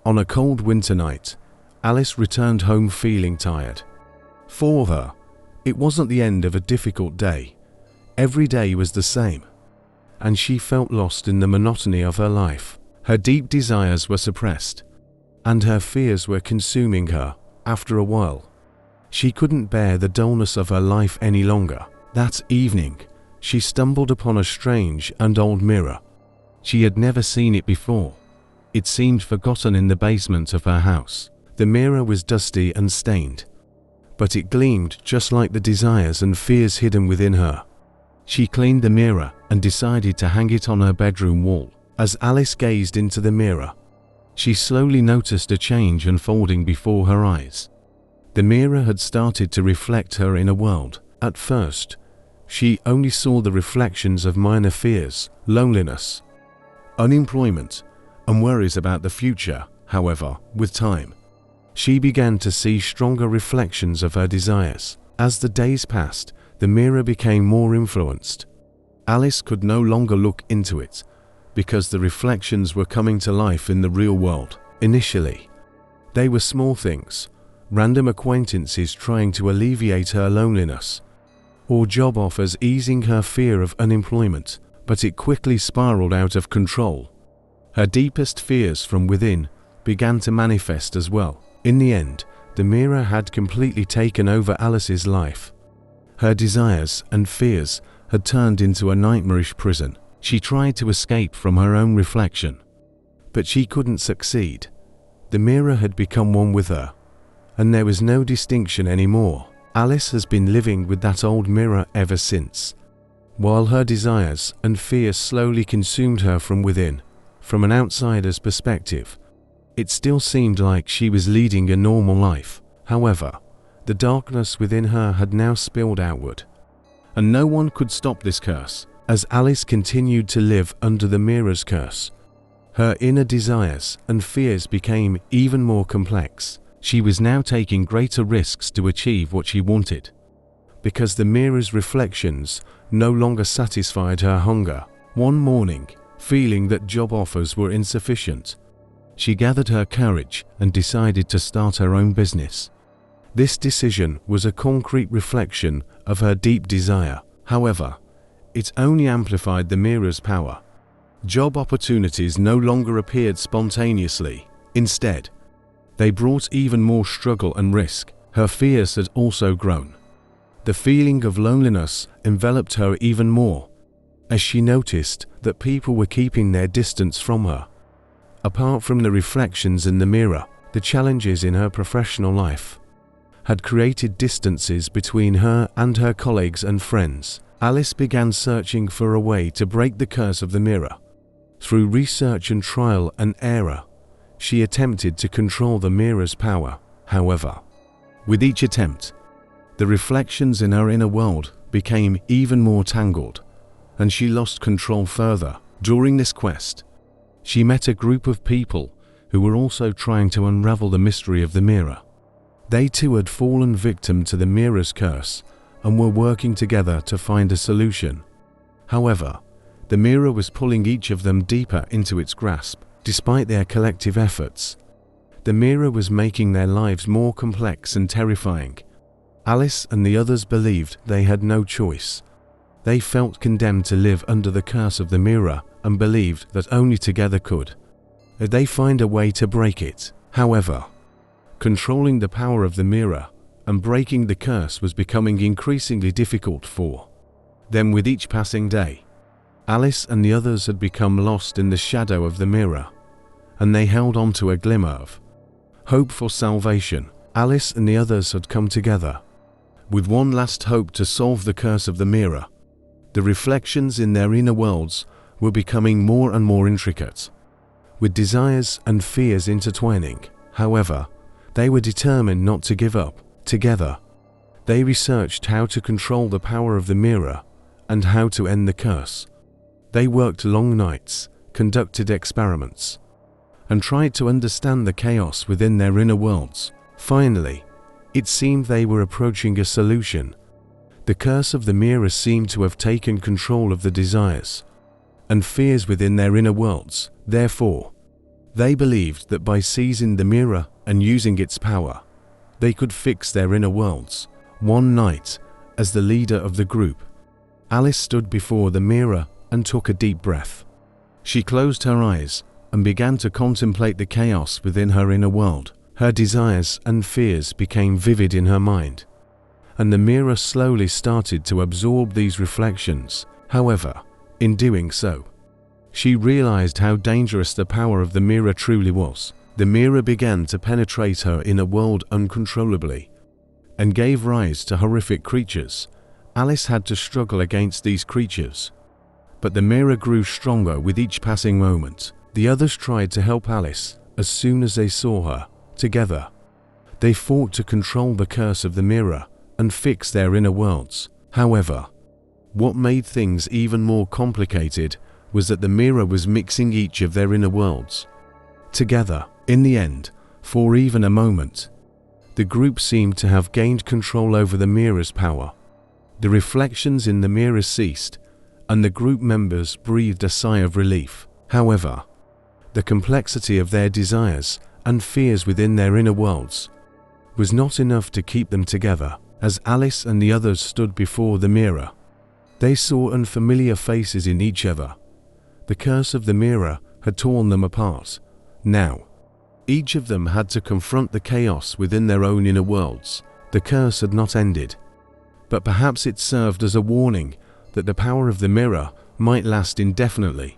On a cold winter night, Alice returned home feeling tired. For her, it wasn't the end of a difficult day. Every day was the same, and she felt lost in the monotony of her life. Her deep desires were suppressed, and her fears were consuming her. After a while, she couldn't bear the dullness of her life any longer. That evening, she stumbled upon a strange and old mirror. She had never seen it before. It seemed forgotten in the basement of her house. The mirror was dusty and stained, but it gleamed just like the desires and fears hidden within her. She cleaned the mirror and decided to hang it on her bedroom wall. As Alice gazed into the mirror, she slowly noticed a change unfolding before her eyes. The mirror had started to reflect her inner world. At first, she only saw the reflections of minor fears, loneliness, unemployment, and worries about the future. However, with time, she began to see stronger reflections of her desires. As the days passed, the mirror became more influenced. Alice could no longer look into it, because the reflections were coming to life in the real world. Initially, they were small things, random acquaintances trying to alleviate her loneliness, or job offers easing her fear of unemployment, but it quickly spiraled out of control. Her deepest fears from within began to manifest as well. In the end, the mirror had completely taken over Alice's life. Her desires and fears had turned into a nightmarish prison. She tried to escape from her own reflection, but she couldn't succeed. The mirror had become one with her, and there was no distinction anymore. Alice has been living with that old mirror ever since. While her desires and fears slowly consumed her from within, from an outsider's perspective, it still seemed like she was leading a normal life. However, the darkness within her had now spilled outward, and no one could stop this curse. As Alice continued to live under the mirror's curse, her inner desires and fears became even more complex. She was now taking greater risks to achieve what she wanted, because the mirror's reflections no longer satisfied her hunger. One morning, feeling that job offers were insufficient, she gathered her courage and decided to start her own business. This decision was a concrete reflection of her deep desire. However, it only amplified the mirror's power. Job opportunities no longer appeared spontaneously. Instead, they brought even more struggle and risk. Her fears had also grown. The feeling of loneliness enveloped her even more, as she noticed that people were keeping their distance from her. Apart from the reflections in the mirror, the challenges in her professional life had created distances between her and her colleagues and friends. Alice began searching for a way to break the curse of the mirror. Through research and trial and error, she attempted to control the mirror's power. However, with each attempt, the reflections in her inner world became even more tangled, and she lost control further. During this quest, she met a group of people who were also trying to unravel the mystery of the mirror. They too had fallen victim to the mirror's curse and were working together to find a solution. However, the mirror was pulling each of them deeper into its grasp. Despite their collective efforts, the mirror was making their lives more complex and terrifying. Alice and the others believed they had no choice. They felt condemned to live under the curse of the mirror and believed that only together could they find a way to break it. However, controlling the power of the mirror and breaking the curse was becoming increasingly difficult for them. With each passing day, Alice and the others had become lost in the shadow of the mirror, and they held on to a glimmer of hope for salvation. Alice and the others had come together with one last hope to solve the curse of the mirror. The reflections in their inner worlds were becoming more and more intricate, with desires and fears intertwining. However, they were determined not to give up. Together, they researched how to control the power of the mirror and how to end the curse. They worked long nights, conducted experiments, and tried to understand the chaos within their inner worlds. Finally, it seemed they were approaching a solution. The curse of the mirror seemed to have taken control of the desires and fears within their inner worlds. Therefore, They believed that by seizing the mirror and using its power, they could fix their inner worlds. One night, as the leader of the group, Alice stood before the mirror and took a deep breath. She closed her eyes and began to contemplate the chaos within her inner world. Her desires and fears became vivid in her mind, and the mirror slowly started to absorb these reflections. However, in doing so, she realized how dangerous the power of the mirror truly was. The mirror began to penetrate her inner world uncontrollably and gave rise to horrific creatures. Alice had to struggle against these creatures, but the mirror grew stronger with each passing moment. The others tried to help Alice as soon as they saw her. Together, they fought to control the curse of the mirror and fix their inner worlds. However, what made things even more complicated was that the mirror was mixing each of their inner worlds together. In the end, for even a moment, the group seemed to have gained control over the mirror's power. The reflections in the mirror ceased, and the group members breathed a sigh of relief. However, the complexity of their desires and fears within their inner worlds was not enough to keep them together. As Alice and the others stood before the mirror, they saw unfamiliar faces in each other. The curse of the mirror had torn them apart. Now, each of them had to confront the chaos within their own inner worlds. The curse had not ended, but perhaps it served as a warning that the power of the mirror might last indefinitely.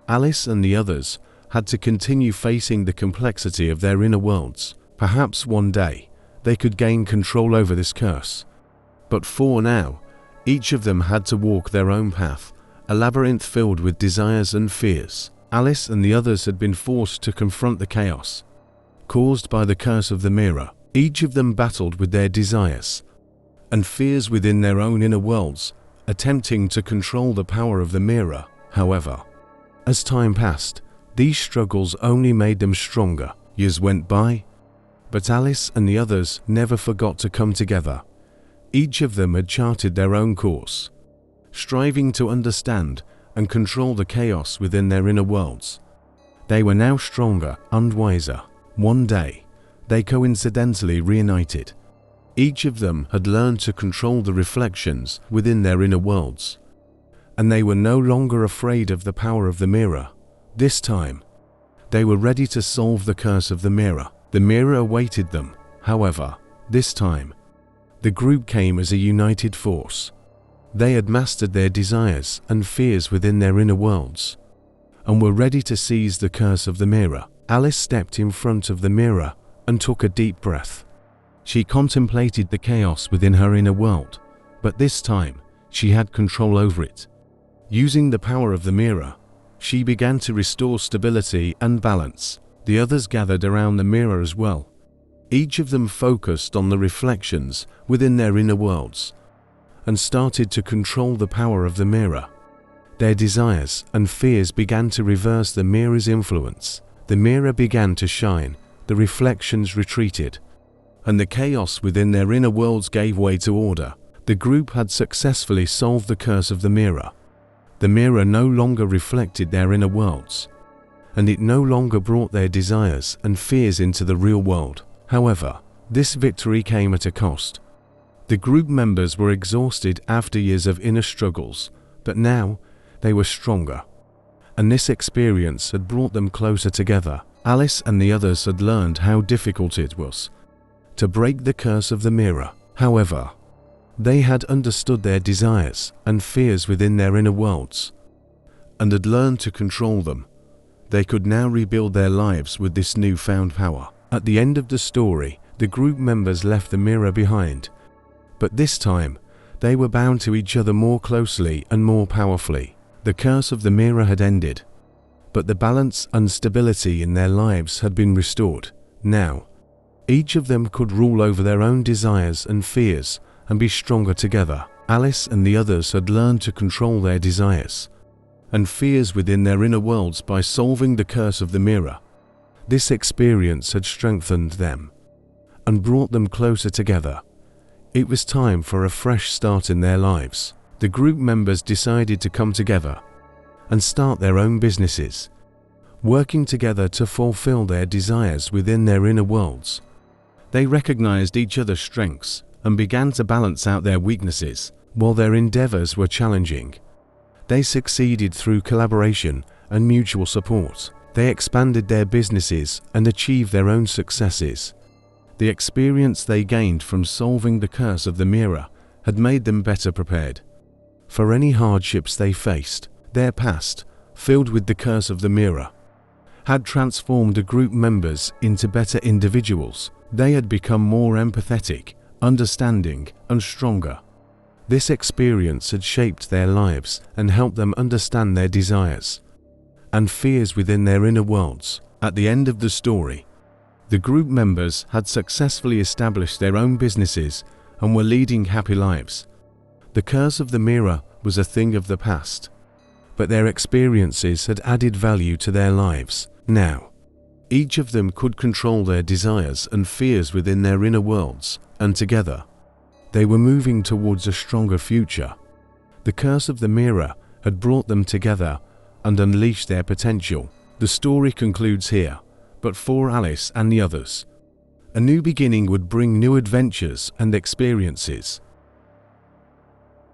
Alice and the others had to continue facing the complexity of their inner worlds. Perhaps one day they could gain control over this curse. But for now, each of them had to walk their own path, a labyrinth filled with desires and fears. Alice and the others had been forced to confront the chaos caused by the curse of the mirror. Each of them battled with their desires and fears within their own inner worlds, attempting to control the power of the mirror. However, as time passed, these struggles only made them stronger. Years went by, but Alice and the others never forgot to come together. Each of them had charted their own course, striving to understand and control the chaos within their inner worlds. They were now stronger and wiser. One day, they coincidentally reunited. Each of them had learned to control the reflections within their inner worlds, and they were no longer afraid of the power of the mirror. This time, they were ready to solve the curse of the mirror. The mirror awaited them. However, this time, the group came as a united force. They had mastered their desires and fears within their inner worlds, and were ready to seize the curse of the mirror. Alice stepped in front of the mirror and took a deep breath. She contemplated the chaos within her inner world, but this time, she had control over it. Using the power of the mirror, she began to restore stability and balance. The others gathered around the mirror as well. Each of them focused on the reflections within their inner worlds and started to control the power of the mirror. Their desires and fears began to reverse the mirror's influence. The mirror began to shine, the reflections retreated, and the chaos within their inner worlds gave way to order. The group had successfully solved the curse of the mirror. The mirror no longer reflected their inner worlds, and it no longer brought their desires and fears into the real world. However, this victory came at a cost. The group members were exhausted after years of inner struggles, but now they were stronger, and this experience had brought them closer together. Alice and the others had learned how difficult it was to break the curse of the mirror. However, they had understood their desires and fears within their inner worlds, and had learned to control them. They could now rebuild their lives with this newfound power. At the end of the story, the group members left the mirror behind, but this time, they were bound to each other more closely and more powerfully. The curse of the mirror had ended, but the balance and stability in their lives had been restored. Now, each of them could rule over their own desires and fears and be stronger together. Alice and the others had learned to control their desires and fears within their inner worlds by solving the curse of the mirror. This experience had strengthened them and brought them closer together. It was time for a fresh start in their lives. The group members decided to come together and start their own businesses. working together to fulfill their desires within their inner worlds. They recognized each other's strengths and began to balance out their weaknesses. While their endeavors were challenging, they succeeded through collaboration and mutual support. They expanded their businesses and achieved their own successes. The experience they gained from solving the curse of the mirror had made them better prepared for any hardships they faced. Their past, filled with the curse of the mirror, had transformed the group members into better individuals. They had become more empathetic, understanding, and stronger. This experience had shaped their lives and helped them understand their desires and fears within their inner worlds. At the end of the story, the group members had successfully established their own businesses and were leading happy lives. The curse of the mirror was a thing of the past, but their experiences had added value to their lives. Now, each of them could control their desires and fears within their inner worlds, and together, they were moving towards a stronger future. The curse of the mirror had brought them together and unleashed their potential. The story concludes here, but for Alice and the others, a new beginning would bring new adventures and experiences.